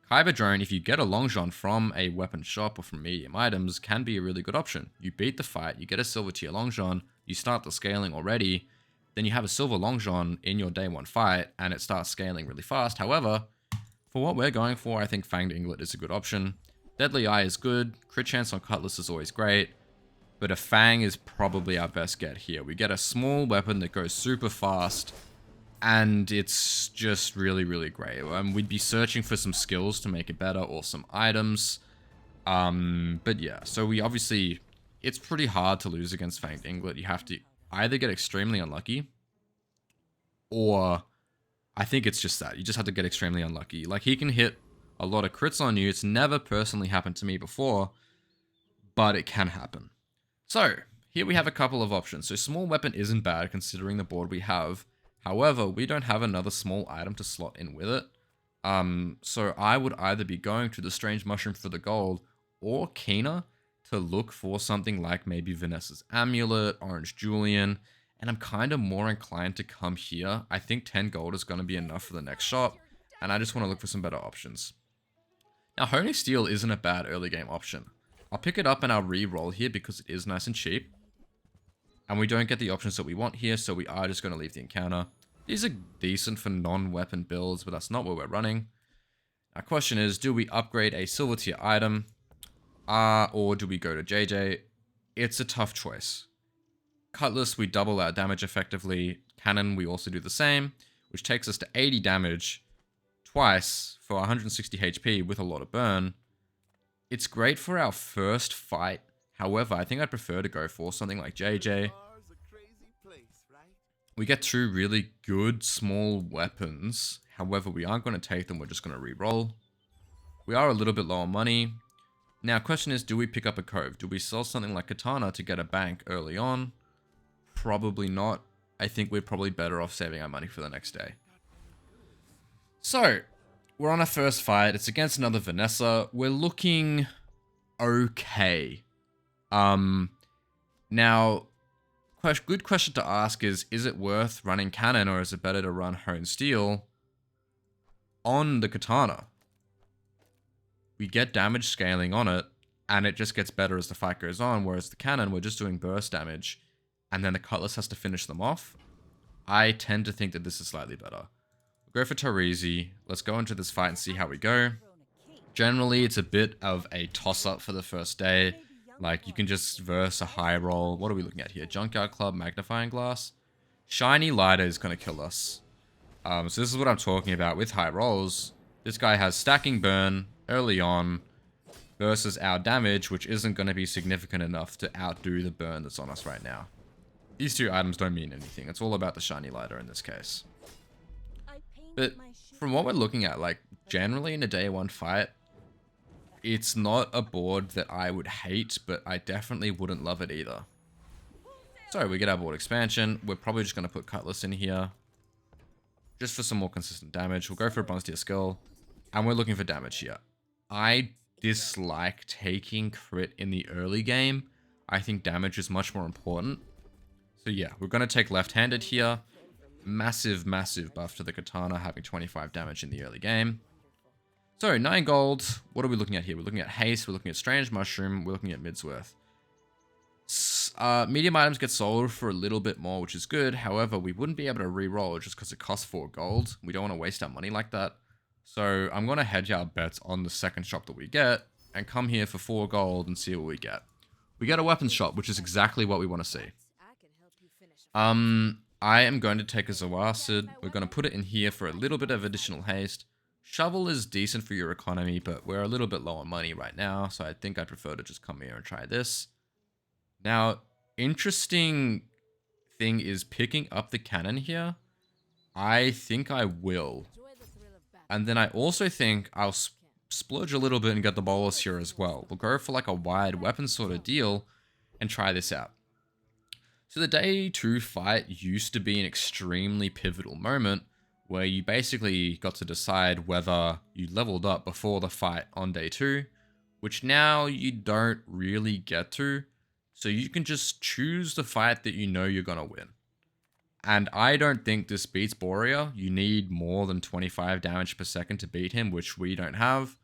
Kyber Drone, if you get a long john from a weapon shop or from medium items, can be a really good option. You beat the fight, you get a silver tier long john, you start the scaling already, then you have a silver long john in your day 1 fight, and it starts scaling really fast. However, for what we're going for, I think Fanged Inglet is a good option. Deadly Eye is good, crit chance on Cutlass is always great, but a Fang is probably our best get here. We get a small weapon that goes super fast, and it's just really, really great. We'd be searching for some skills to make it better or some items. But yeah, so we obviously, it's pretty hard to lose against Fanged Inglet. You have to either get extremely unlucky, or I think it's just that. You just have to get extremely unlucky. Like, he can hit a lot of crits on you. It's never personally happened to me before, but it can happen. So, here we have a couple of options. So, small weapon isn't bad considering the board we have. However, we don't have another small item to slot in with it. So I would either be going to the Strange Mushroom for the gold, or Keener to look for something like maybe Vanessa's Amulet, Orange Julian, and I'm kind of more inclined to come here. I think 10 gold is going to be enough for the next shop, and I just want to look for some better options. Now, Honing Steel isn't a bad early game option. I'll pick it up and I'll re-roll here because it is nice and cheap. And we don't get the options that we want here, so we are just going to leave the encounter. These are decent for non-weapon builds, but that's not what we're running. Our question is, do we upgrade a silver tier item, or do we go to JJ? It's a tough choice. Cutlass, we double our damage effectively. Cannon, we also do the same, which takes us to 80 damage twice for 160 HP with a lot of burn. It's great for our first fight. However, I think I'd prefer to go for something like JJ. We get 2 really good small weapons. However, we aren't going to take them. We're just going to re-roll. We are a little bit low on money. Now, question is, do we pick up a Cove? Do we sell something like Katana to get a bank early on? Probably not. I think we're probably better off saving our money for the next day. So, we're on our first fight. It's against another Vanessa. We're looking okay. Now, good question to ask is it worth running Cannon, or is it better to run Hone Steel on the Katana? We get damage scaling on it, and it just gets better as the fight goes on, whereas the Cannon, we're just doing burst damage, and then the Cutlass has to finish them off. I tend to think that this is slightly better. We'll go for Tarizi. Let's go into this fight and see how we go. Generally, it's a bit of a toss-up for the first day. Like, you can just verse a high roll. What are we looking at here? Junkyard Club, Magnifying Glass. Shiny Lighter is going to kill us. So this is what I'm talking about with high rolls. This guy has stacking burn early on versus our damage, which isn't going to be significant enough to outdo the burn that's on us right now. These 2 items don't mean anything. It's all about the Shiny Lighter in this case. But from what we're looking at, like generally in a day one fight, it's not a board that I would hate, but I definitely wouldn't love it either. So we get our board expansion. We're probably just going to put Cutlass in here just for some more consistent damage. We'll go for a bronze tier skill, and we're looking for damage here. I dislike taking crit in the early game. I think damage is much more important. So yeah, we're going to take left-handed here. Massive, massive buff to the katana, having 25 damage in the early game. So 9 gold. What are we looking at here? We're looking at haste. We're looking at strange mushroom. We're looking at midsworth. Medium items get sold for a little bit more, which is good. However, we wouldn't be able to re-roll just because it costs 4 gold. We don't want to waste our money like that. So I'm going to hedge our bets on the second shop that we get and come here for 4 gold and see what we get. We get a weapons shop, which is exactly what we want to see. I am going to take a Zawacid. We're going to put it in here for a little bit of additional haste. Shovel is decent for your economy, but we're a little bit low on money right now, so I think I prefer to just come here and try this. Now, interesting thing is picking up the cannon here. I think I will. And then I also think I'll splurge a little bit and get the bolus here as well. We'll go for like a wide weapon sort of deal and try this out. So the day 2 fight used to be an extremely pivotal moment where you basically got to decide whether you leveled up before the fight on day 2, which now you don't really get to. So you can just choose the fight that you know you're going to win. And I don't think this beats Borea. You need more than 25 damage per second to beat him, which we don't have.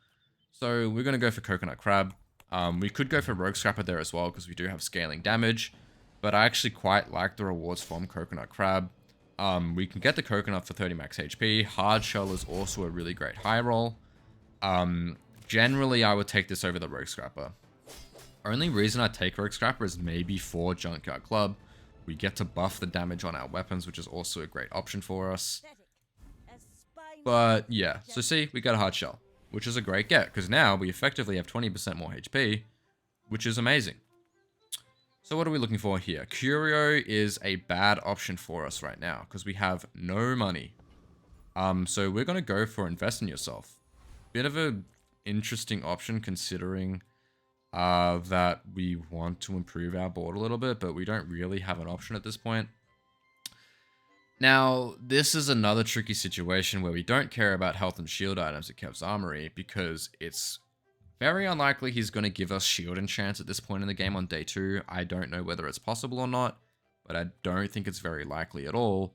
So we're going to go for Coconut Crab. We could go for Rogue Scrapper there as well because we do have scaling damage. But I actually quite like the rewards from Coconut Crab. We can get the Coconut for 30 max HP. Hard Shell is also a really great high roll. Generally, I would take this over the Rogue Scrapper. Only reason I take Rogue Scrapper is maybe for Junkyard Club. We get to buff the damage on our weapons, which is also a great option for us. But yeah, so see, we got a Hard Shell, which is a great get, because now we effectively have 20% more HP, which is amazing. So what are we looking for here? Curio is a bad option for us right now, because we have no money. So we're going to go for Invest in Yourself. Bit of an interesting option considering that we want to improve our board a little bit, but we don't really have an option at this point. Now, this is another tricky situation where we don't care about health and shield items at Kev's Armory because it's very unlikely he's going to give us shield enchants at this point in the game on day 2. I don't know whether it's possible or not, but I don't think it's very likely at all.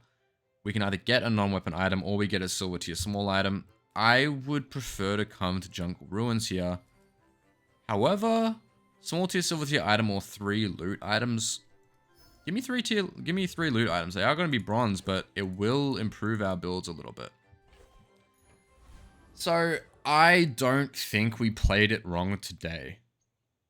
We can either get a non-weapon item or we get a silver tier small item. I would prefer to come to Jungle Ruins here. However, small tier, silver tier item, or 3 loot items. Give me 3 loot items. They are going to be bronze, but it will improve our builds a little bit. So I don't think we played it wrong today.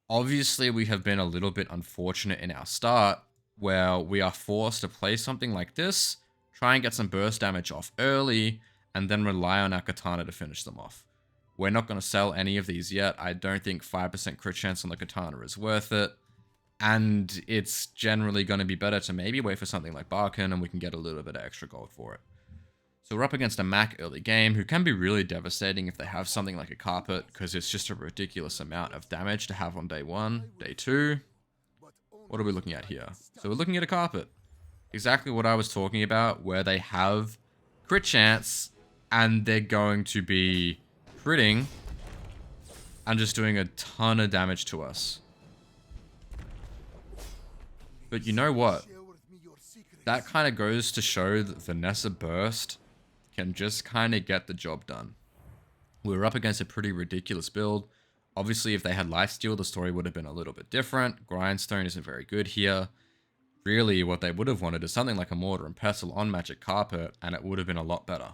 Obviously, we have been a little bit unfortunate in our start, where we are forced to play something like this, try and get some burst damage off early, and then rely on our katana to finish them off. We're not going to sell any of these yet. I don't think 5% crit chance on the katana is worth it. And it's generally going to be better to maybe wait for something like Barkin and we can get a little bit of extra gold for it. So we're up against a Mac early game who can be really devastating if they have something like a carpet because it's just a ridiculous amount of damage to have on day 1. Day 2, what are we looking at here? So we're looking at a carpet. Exactly what I was talking about, where they have crit chance and they're going to be critting and just doing a ton of damage to us. But you know what? That kind of goes to show that Vanessa Burst can just kind of get the job done. We were up against a pretty ridiculous build. Obviously, if they had Lifesteal, the story would have been a little bit different. Grindstone isn't very good here. Really, what they would have wanted is something like a Mortar and Pestle on Magic Carpet, and it would have been a lot better.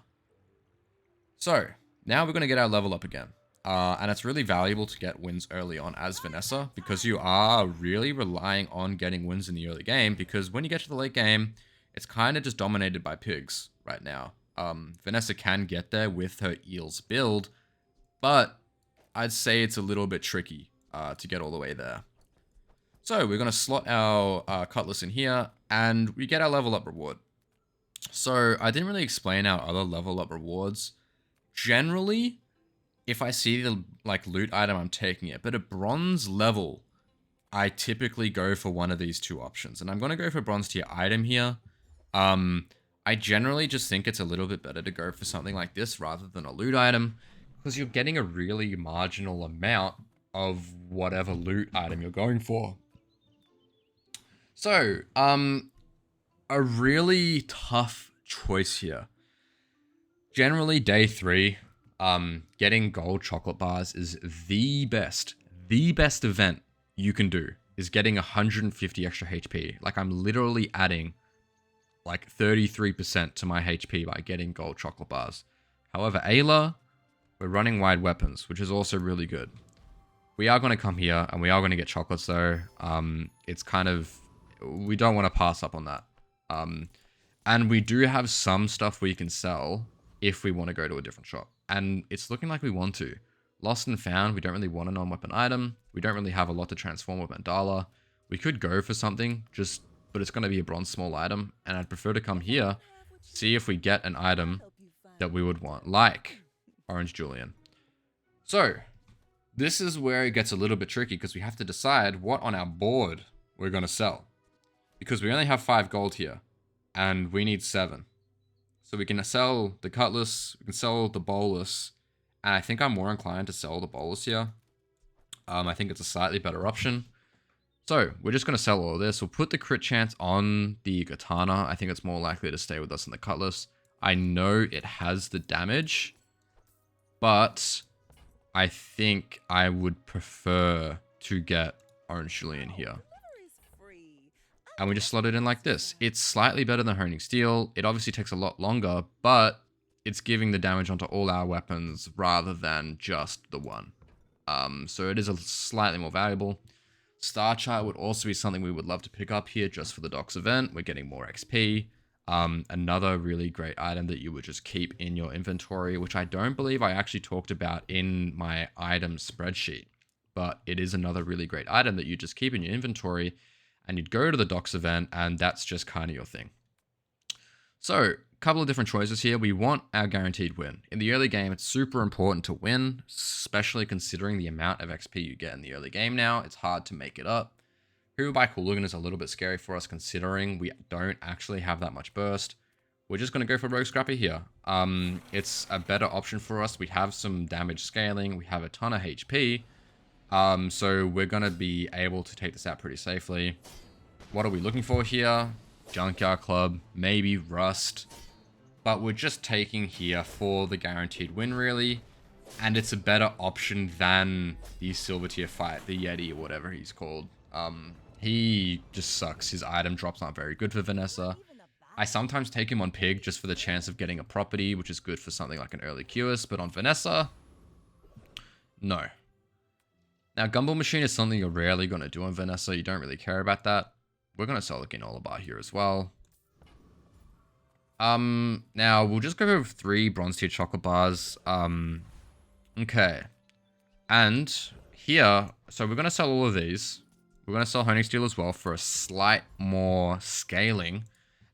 So, now we're going to get our level up again. And it's really valuable to get wins early on as Vanessa, because you are really relying on getting wins in the early game, because when you get to the late game, it's kind of just dominated by pigs right now. Vanessa can get there with her Eels build, but I'd say it's a little bit tricky to get all the way there. So we're going to slot our Cutlass in here, and we get our level up reward. So I didn't really explain our other level up rewards. Generally, if I see the like loot item, I'm taking it. But at bronze level, I typically go for one of these two options. And I'm going to go for bronze tier item here. I generally just think it's a little bit better to go for something like this rather than a loot item, because you're getting a really marginal amount of whatever loot item you're going for. So, a really tough choice here. Generally, day 3, getting gold chocolate bars is the best event you can do, is getting 150 extra HP. Like, I'm literally adding like 33% to my HP by getting gold chocolate bars. However, Ayla, we're running wide weapons, which is also really good. We are going to come here and we are going to get chocolates though. It's kind of, we don't want to pass up on that. And we do have some stuff we can sell if we want to go to a different shop. And it's looking like we want to. Lost and found, we don't really want a non-weapon item. We don't really have a lot to transform with Mandala. We could go for something, but it's going to be a bronze small item. And I'd prefer to come here, see if we get an item that we would want, like Orange Julian. So, this is where it gets a little bit tricky because we have to decide what on our board we're going to sell. Because we only have 5 gold here, and we need 7. So we can sell the cutlass, we can sell the bolus, and I think I'm more inclined to sell the bolus here. I think it's a slightly better option. So we're just going to sell all of this. We'll put the crit chance on the katana. I think it's more likely to stay with us than the cutlass. I know it has the damage, but I think I would prefer to get Orange Julian here. And we just slot it in like this. It's slightly better than Honing Steel. It obviously takes a lot longer, but it's giving the damage onto all our weapons rather than just the one. So it is a slightly more valuable. Star Chart would also be something we would love to pick up here just for the Docks event. We're getting more XP. Another really great item that you would just keep in your inventory, which I don't believe I actually talked about in my item spreadsheet. But it is another really great item that you just keep in your inventory, and you'd go to the Docks event, and that's just kind of your thing. So, a couple of different choices here. We want our guaranteed win. In the early game, it's super important to win, especially considering the amount of XP you get in the early game now. It's hard to make it up. Hoover by Hooligan is a little bit scary for us considering we don't actually have that much burst. We're just going to go for Rogue Scrappy here. It's a better option for us. We have some damage scaling. We have a ton of HP. So we're going to be able to take this out pretty safely. What are we looking for here? Junkyard Club, maybe Rust. But we're just taking here for the guaranteed win, really. And it's a better option than the Silver Tier fight, the Yeti or whatever he's called. He just sucks. His item drops aren't very good for Vanessa. I sometimes take him on Pig just for the chance of getting a property, which is good for something like an early QS. But on Vanessa, no. Now, Gumball Machine is something you're rarely going to do on Vanessa. You don't really care about that. We're going to sell the Granola Bar here as well. Now, we'll just go with 3 Bronze Tier Chocolate Bars. Okay. And here, so we're going to sell all of these. We're going to sell Honing Steel as well for a slight more scaling.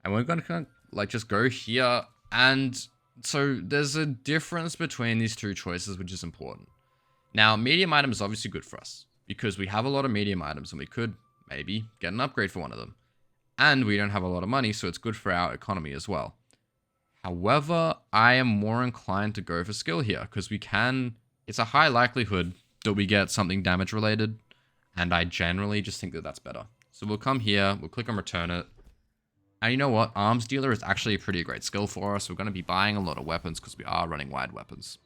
And we're going to kind of like just go here. And so there's a difference between these two choices, which is important. Now, medium item is obviously good for us because we have a lot of medium items and we could maybe get an upgrade for one of them. And we don't have a lot of money, so it's good for our economy as well. However, I am more inclined to go for skill here because we can, it's a high likelihood that we get something damage related. And I generally just think that that's better. So we'll come here, we'll click on return it. And you know what? Arms Dealer is actually a pretty great skill for us. We're going to be buying a lot of weapons because we are running wide weapons.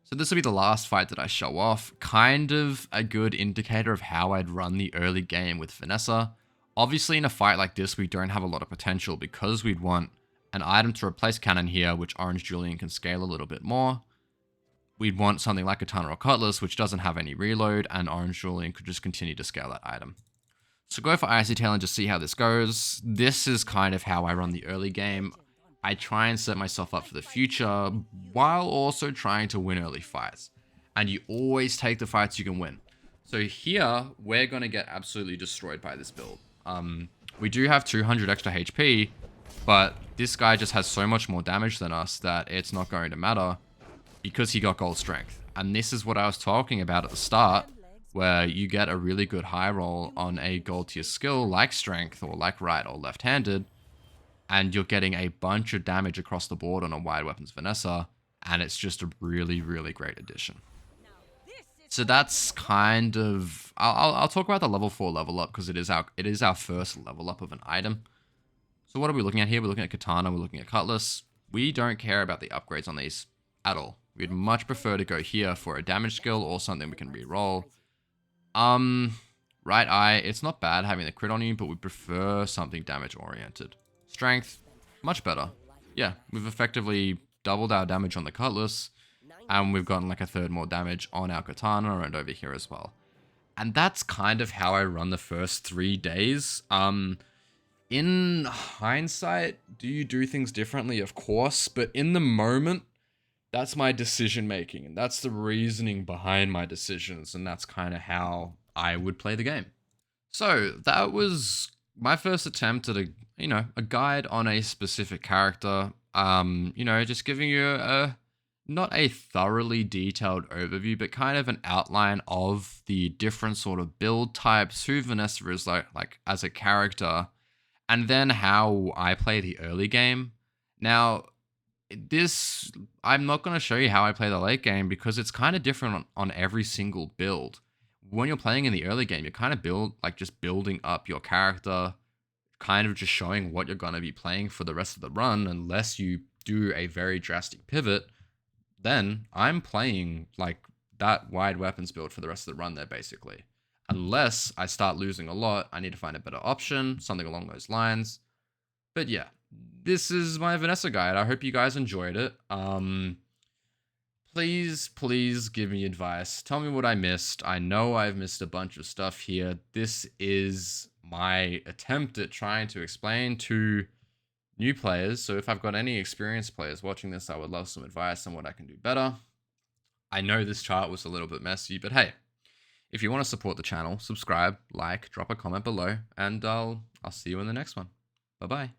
So this will be the last fight that I show off. Kind of a good indicator of how I'd run the early game with Vanessa. Obviously in a fight like this, we don't have a lot of potential because we'd want an item to replace cannon here, which Orange Julian can scale a little bit more. We'd want something like Katana or Cutlass, which doesn't have any reload, and Orange Julian could just continue to scale that item. So go for Icy Tail and just see how this goes. This is kind of how I run the early game. I try and set myself up for the future while also trying to win early fights. And you always take the fights you can win. So here, we're going to get absolutely destroyed by this build. We do have 200 extra HP, But this guy just has so much more damage than us that it's not going to matter because he got gold strength. And this is what I was talking about at the start, where you get a really good high roll on a gold tier skill like strength or like right or left-handed, and you're getting a bunch of damage across the board on a wide weapons Vanessa, and it's just a really, really great addition. So that's kind of, I'll talk about the level 4 level up because it is our first level up of an item. So what are we looking at here? We're looking at katana, we're looking at cutlass. We don't care about the upgrades on these at all. We'd much prefer to go here for a damage skill or something we can re-roll. Right eye, it's not bad having the crit on you, but we prefer something damage oriented. Strength, much better. Yeah, we've effectively doubled our damage on the cutlass, and we've gotten like a third more damage on our katana and over here as well. And that's kind of how I run the first 3 days. In hindsight, do you do things differently? Of course, but in the moment, that's my decision making, and that's the reasoning behind my decisions, and that's kind of how I would play the game. So that was my first attempt at a guide on a specific character. Just giving you a not a thoroughly detailed overview, but kind of an outline of the different sort of build types, who Vanessa is like as a character, and then how I play the early game. Now, I'm not going to show you how I play the late game because it's kind of different on every single build. When you're playing in the early game, you're kind of just building up your character, kind of just showing what you're going to be playing for the rest of the run, unless you do a very drastic pivot. Then I'm playing like that wide weapons build for the rest of the run there, basically. Unless I start losing a lot, I need to find a better option, something along those lines. But yeah, this is my Vanessa guide. I hope you guys enjoyed it. Please give me advice. Tell me what I missed. I know I've missed a bunch of stuff here. This is my attempt at trying to explain to new players. So if I've got any experienced players watching this, I would love some advice on what I can do better. I know this chart was a little bit messy, but hey, if you want to support the channel, subscribe, like, drop a comment below, and I'll see you in the next one. Bye-bye.